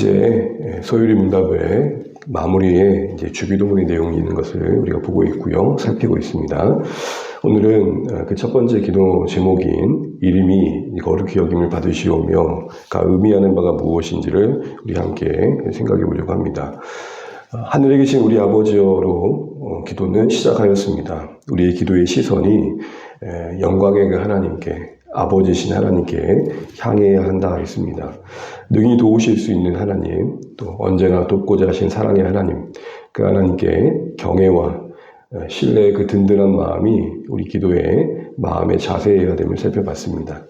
이제 소요리 문답의 마무리에 이제 주기도문의 내용이 있는 것을 우리가 보고 있고요. 살피고 있습니다. 오늘은 그 첫 번째 기도 제목인 이름이 거룩히 여김을 받으시오며가 의미하는 바가 무엇인지를 우리 함께 생각해 보려고 합니다. 하늘에 계신 우리 아버지여로 기도는 시작하였습니다. 우리의 기도의 시선이 영광의 그 하나님께, 아버지신 하나님께 향해야 한다 했습니다. 능히 도우실 수 있는 하나님, 또 언제나 돕고자 하신 사랑의 하나님, 그 하나님께 경외와 신뢰의 그 든든한 마음이 우리 기도의 마음의 자세여야 됨을 살펴봤습니다.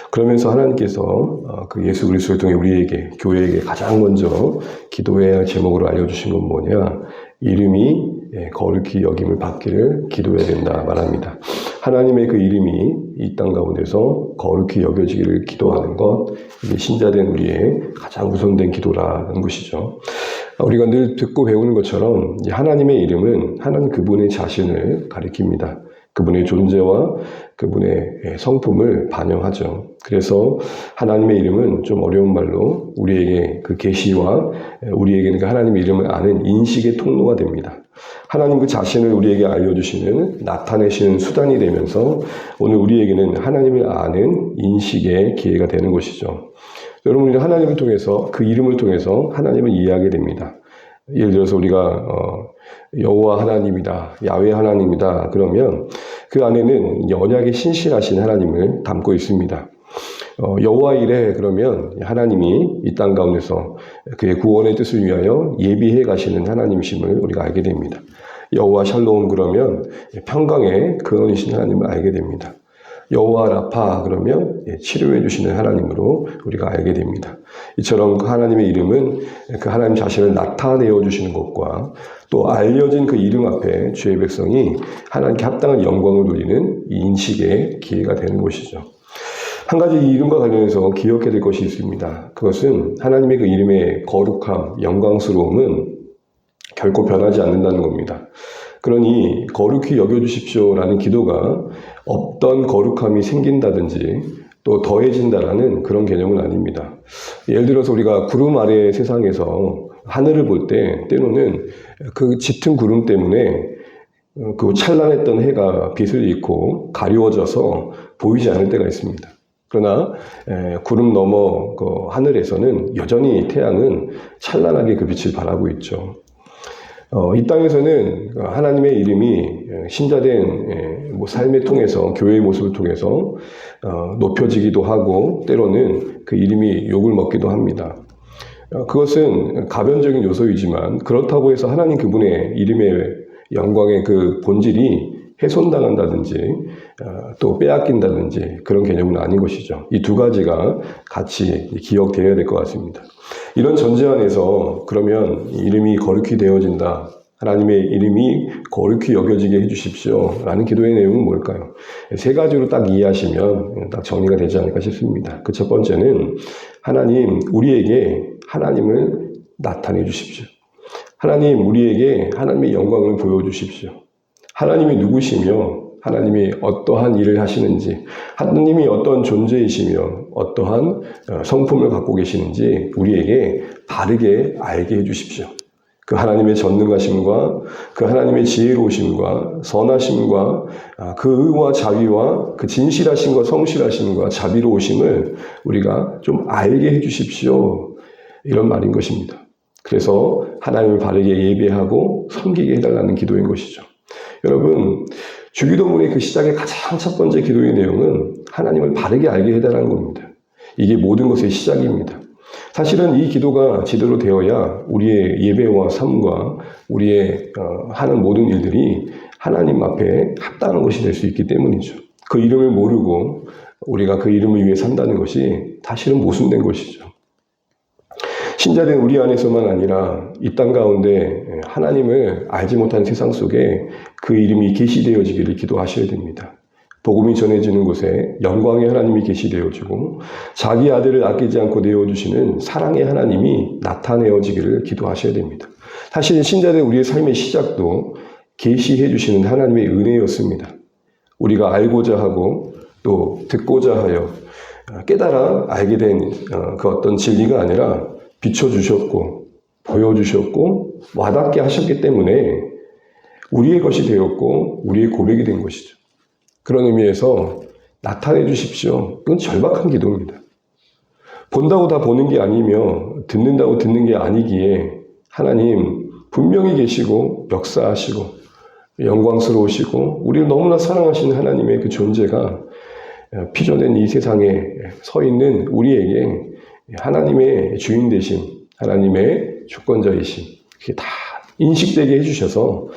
그러면서 하나님께서 그 예수 그리스도를 통해 우리에게, 교회에게 가장 먼저 기도해야 할 제목으로 알려주신 건 뭐냐? 이름이 거룩히 여김을 받기를 기도해야 된다 말합니다. 하나님의 그 이름이 이 땅 가운데서 거룩히 여겨지기를 기도하는 것, 이게 신자된 우리의 가장 우선된 기도라는 것이죠. 우리가 늘 듣고 배우는 것처럼 하나님의 이름은 하나님 그분의 자신을 가리킵니다. 그분의 존재와 그분의 성품을 반영하죠. 그래서 하나님의 이름은 좀 어려운 말로 우리에게 그 계시와 우리에게는 그 하나님의 이름을 아는 인식의 통로가 됩니다. 하나님 그 자신을 우리에게 알려주시는, 나타내시는 수단이 되면서 오늘 우리에게는 하나님을 아는 인식의 기회가 되는 것이죠. 여러분, 우리는 하나님을 통해서, 그 이름을 통해서 하나님을 이해하게 됩니다. 예를 들어서 우리가 여호와 하나님이다, 야훼 하나님이다 그러면 그 안에는 언약의 신실하신 하나님을 담고 있습니다. 여호와 이레 그러면 하나님이 이 땅 가운데서 그의 구원의 뜻을 위하여 예비해 가시는 하나님이심을 우리가 알게 됩니다. 여호와 샬롬 그러면 평강의 근원이신 하나님을 알게 됩니다. 여호와 라파 그러면 치료해 주시는 하나님으로 우리가 알게 됩니다. 이처럼 그 하나님의 이름은 그 하나님 자신을 나타내어 주시는 것과 또 알려진 그 이름 앞에 주의 백성이 하나님께 합당한 영광을 누리는 이 인식의 기회가 되는 것이죠. 한 가지 이 이름과 관련해서 기억해야 될 것이 있습니다. 그것은 하나님의 그 이름의 거룩함, 영광스러움은 결코 변하지 않는다는 겁니다. 그러니 거룩히 여겨주십시오라는 기도가 없던 거룩함이 생긴다든지 또 더해진다라는 그런 개념은 아닙니다. 예를 들어서 우리가 구름 아래 세상에서 하늘을 볼 때 때로는 그 짙은 구름 때문에 그 찬란했던 해가 빛을 잃고 가려워져서 보이지 않을 때가 있습니다. 그러나 구름 너머 그 하늘에서는 여전히 태양은 찬란하게 그 빛을 발하고 있죠. 이 땅에서는 하나님의 이름이 신자된 삶을 통해서, 교회의 모습을 통해서 높여지기도 하고 때로는 그 이름이 욕을 먹기도 합니다. 그것은 가변적인 요소이지만 그렇다고 해서 하나님 그분의 이름의 영광의 그 본질이 훼손당한다든지 또 빼앗긴다든지 그런 개념은 아닌 것이죠. 이 두 가지가 같이 기억되어야 될 것 같습니다. 이런 전제 안에서 그러면 이름이 거룩히 되어진다, 하나님의 이름이 거룩히 여겨지게 해주십시오 라는 기도의 내용은 뭘까요? 세 가지로 딱 이해하시면 딱 정리가 되지 않을까 싶습니다. 그 첫 번째는 하나님, 우리에게 하나님을 나타내 주십시오. 하나님, 우리에게 하나님의 영광을 보여주십시오. 하나님이 누구시며 하나님이 어떠한 일을 하시는지, 하나님이 어떤 존재이시며 어떠한 성품을 갖고 계시는지 우리에게 바르게 알게 해주십시오. 그 하나님의 전능하심과 그 하나님의 지혜로우심과 선하심과 그 의와 자비와 그 진실하심과 성실하심과 자비로우심을 우리가 좀 알게 해주십시오. 이런 말인 것입니다. 그래서 하나님을 바르게 예배하고 섬기게 해달라는 기도인 것이죠. 여러분, 주기도문의 그 시작의 가장 첫 번째 기도의 내용은 하나님을 바르게 알게 해달라는 겁니다. 이게 모든 것의 시작입니다. 사실은 이 기도가 제대로 되어야 우리의 예배와 삶과 우리의 하는 모든 일들이 하나님 앞에 합당한 것이 될 수 있기 때문이죠. 그 이름을 모르고 우리가 그 이름을 위해 산다는 것이 사실은 모순된 것이죠. 신자된 우리 안에서만 아니라 이 땅 가운데 하나님을 알지 못한 세상 속에 그 이름이 계시되어지기를 기도하셔야 됩니다. 복음이 전해지는 곳에 영광의 하나님이 계시되어지고 자기 아들을 아끼지 않고 내어주시는 사랑의 하나님이 나타내어지기를 기도하셔야 됩니다. 사실 신자된 우리의 삶의 시작도 계시해 주시는 하나님의 은혜였습니다. 우리가 알고자 하고 또 듣고자 하여 깨달아 알게 된 그 어떤 진리가 아니라 비춰주셨고 보여주셨고 와닿게 하셨기 때문에 우리의 것이 되었고 우리의 고백이 된 것이죠. 그런 의미에서 나타내 주십시오. 이건 절박한 기도입니다. 본다고 다 보는 게 아니며 듣는다고 듣는 게 아니기에 하나님 분명히 계시고 역사하시고 영광스러우시고 우리를 너무나 사랑하시는 하나님의 그 존재가 피조된 이 세상에 서 있는 우리에게 하나님의 주인 되신 하나님의 주권자이신 그게 다 인식되게 해주셔서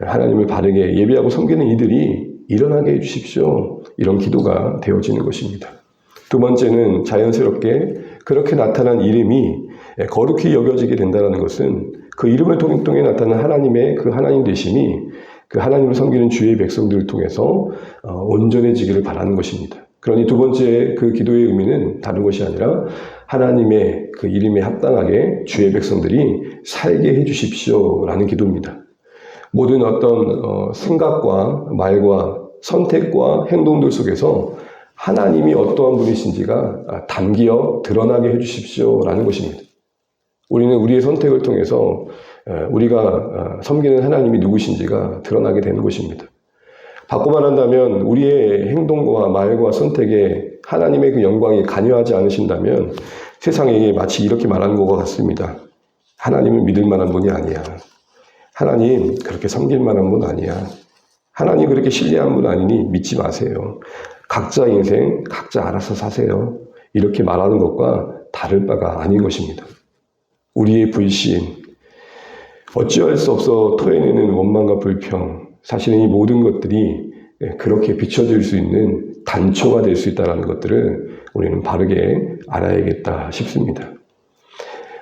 하나님을 바르게 예배하고 섬기는 이들이 일어나게 해주십시오. 이런 기도가 되어지는 것입니다. 두 번째는 자연스럽게 그렇게 나타난 이름이 거룩히 여겨지게 된다는 것은 그 이름을 통해 나타난 하나님의 그 하나님 되심이 그 하나님을 섬기는 주의 백성들을 통해서 온전해지기를 바라는 것입니다. 그러니 두 번째 그 기도의 의미는 다른 것이 아니라 하나님의 그 이름에 합당하게 주의 백성들이 살게 해주십시오라는 기도입니다. 모든 어떤 생각과 말과 선택과 행동들 속에서 하나님이 어떠한 분이신지가 담겨 드러나게 해주십시오라는 것입니다. 우리는 우리의 선택을 통해서 우리가 섬기는 하나님이 누구신지가 드러나게 되는 것입니다. 바꿔 말한다면 우리의 행동과 말과 선택에 하나님의 그 영광이 관여하지 않으신다면 세상에 마치 이렇게 말하는 것과 같습니다. 하나님을 믿을 만한 분이 아니야. 하나님 그렇게 섬길 만한 분 아니야. 하나님 그렇게 신뢰한 분 아니니 믿지 마세요. 각자 인생 각자 알아서 사세요. 이렇게 말하는 것과 다를 바가 아닌 것입니다. 우리의 불신, 어찌할 수 없어 토해내는 원망과 불평, 사실은 이 모든 것들이 그렇게 비춰질 수 있는 단초가 될 수 있다는 것들을 우리는 바르게 알아야겠다 싶습니다.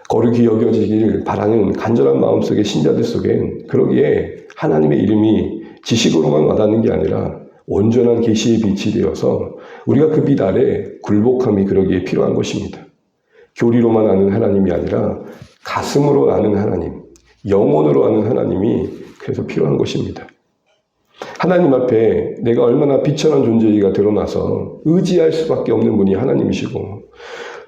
거룩히 여겨지기를 바라는 간절한 마음속의 신자들 속엔 그러기에 하나님의 이름이 지식으로만 와닿는 게 아니라 온전한 계시의 빛이 되어서 우리가 그 빛 아래 굴복함이 그러기에 필요한 것입니다. 교리로만 아는 하나님이 아니라 가슴으로 아는 하나님, 영혼으로 아는 하나님이 그래서 필요한 것입니다. 하나님 앞에 내가 얼마나 비천한 존재이가 드러나서 의지할 수밖에 없는 분이 하나님이시고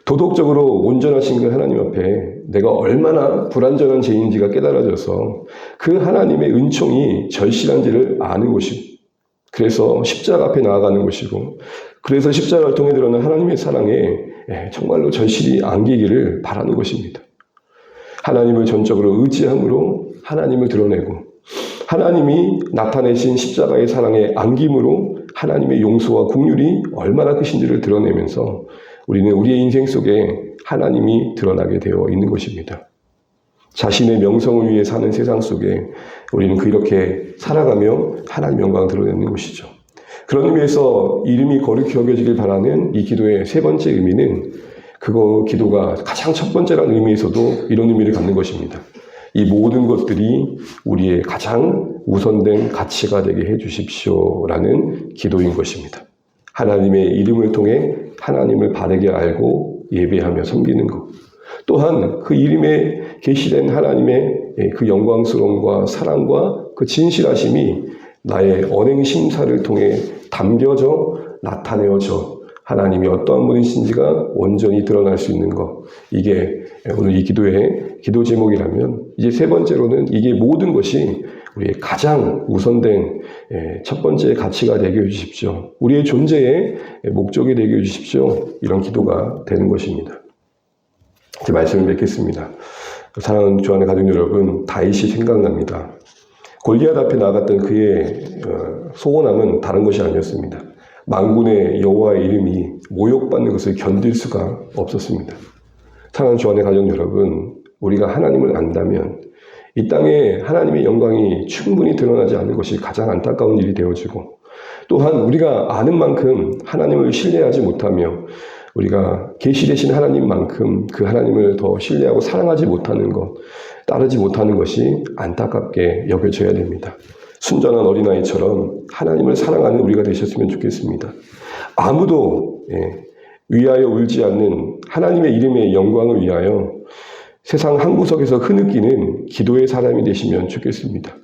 도덕적으로 온전하신 그 하나님 앞에 내가 얼마나 불완전한 죄인지가 깨달아져서 그 하나님의 은총이 절실한지를 아는 것이고 그래서 십자가 앞에 나아가는 것이고 그래서 십자가를 통해 드러난 하나님의 사랑에 정말로 절실히 안기기를 바라는 것입니다. 하나님을 전적으로 의지함으로 하나님을 드러내고 하나님이 나타내신 십자가의 사랑의 안김으로 하나님의 용서와 긍휼이 얼마나 크신지를 드러내면서 우리는 우리의 인생 속에 하나님이 드러나게 되어 있는 것입니다. 자신의 명성을 위해 사는 세상 속에 우리는 그렇게 살아가며 하나님 영광을 드러내는 것이죠. 그런 의미에서 이름이 거룩히 여겨지길 바라는 이 기도의 세 번째 의미는 그거 기도가 가장 첫 번째라는 의미에서도 이런 의미를 갖는 것입니다. 이 모든 것들이 우리의 가장 우선된 가치가 되게 해 주십시오라는 기도인 것입니다. 하나님의 이름을 통해 하나님을 바르게 알고 예배하며 섬기는 것. 또한 그 이름에 계시된 하나님의 그 영광스러움과 사랑과 그 진실하심이 나의 언행 심사를 통해 담겨져 나타내어져 하나님이 어떠한 분이신지가 온전히 드러날 수 있는 것. 이게 오늘 이 기도의 기도 제목이라면 이제 세 번째로는 이게 모든 것이 우리의 가장 우선된 첫 번째 가치가 되게 해주십시오. 우리의 존재의 목적이 되게 해주십시오. 이런 기도가 되는 것입니다. 제 말씀을 맺겠습니다. 사랑하는 주안의 가족 여러분, 다윗이 생각납니다. 골리앗 앞에 나갔던 그의 소원함은 다른 것이 아니었습니다. 만군의 여호와의 이름이 모욕받는 것을 견딜 수가 없었습니다. 사랑하는 주안의 가족 여러분, 우리가 하나님을 안다면 이 땅에 하나님의 영광이 충분히 드러나지 않는 것이 가장 안타까운 일이 되어지고 또한 우리가 아는 만큼 하나님을 신뢰하지 못하며 우리가 계시되신 하나님만큼 그 하나님을 더 신뢰하고 사랑하지 못하는 것, 따르지 못하는 것이 안타깝게 여겨져야 됩니다. 순전한 어린아이처럼 하나님을 사랑하는 우리가 되셨으면 좋겠습니다. 아무도 위하여 울지 않는 하나님의 이름의 영광을 위하여 세상 한 구석에서 흐느끼는 기도의 사람이 되시면 좋겠습니다.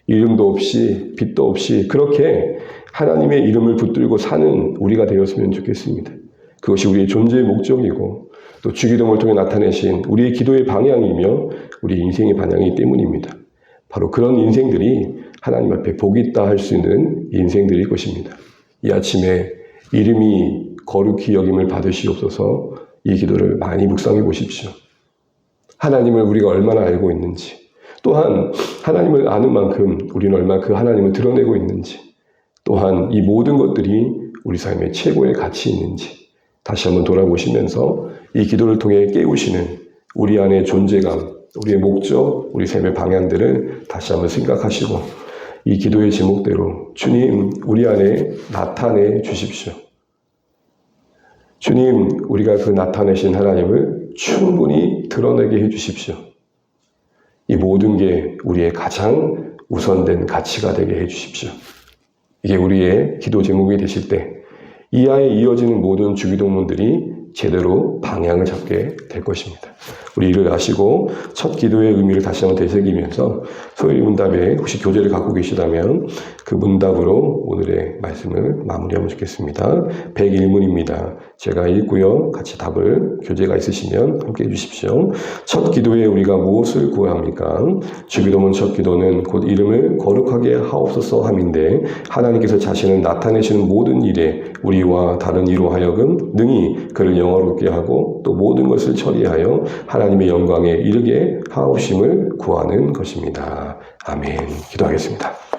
이름도 없이 빛도 없이 그렇게 하나님의 이름을 붙들고 사는 우리가 되었으면 좋겠습니다. 그것이 우리의 존재의 목적이고 또 주기도문을 통해 나타내신 우리의 기도의 방향이며 우리 인생의 방향이기 때문입니다. 바로 그런 인생들이 하나님 앞에 복이 있다 할 수 있는 인생들일 것입니다. 이 아침에 이름이 거룩히 여김을 받으시옵소서 이 기도를 많이 묵상해 보십시오. 하나님을 우리가 얼마나 알고 있는지, 또한 하나님을 아는 만큼 우리는 얼마나 그 하나님을 드러내고 있는지, 또한 이 모든 것들이 우리 삶의 최고의 가치 있는지 다시 한번 돌아보시면서 이 기도를 통해 깨우시는 우리 안의 존재감, 우리의 목적, 우리 삶의 방향들을 다시 한번 생각하시고 이 기도의 제목대로 주님 우리 안에 나타내 주십시오. 주님 우리가 그 나타내신 하나님을 충분히 드러내게 해 주십시오. 이 모든 게 우리의 가장 우선된 가치가 되게 해 주십시오. 이게 우리의 기도 제목이 되실 때 이하에 이어지는 모든 주기도문들이 제대로 방향을 잡게 될 것입니다. 우리 이를 아시고 첫 기도의 의미를 다시 한번 되새기면서 소요리 문답에 혹시 교재를 갖고 계시다면 그 문답으로 오늘의 말씀을 마무리하면 좋겠습니다. 101문입니다. 제가 읽고요. 같이 답을 교재가 있으시면 함께 해주십시오. 첫 기도에 우리가 무엇을 구해야 합니까? 주기도문 첫 기도는 곧 이름을 거룩하게 하옵소서 함인데 하나님께서 자신을 나타내시는 모든 일에 우리와 다른 이로 하여금 능히 그를 영화롭게 하고 또 모든 것을 처리하여 하나님의 영광에 이르게 하옵심을 구하는 것입니다. 아멘. 기도하겠습니다.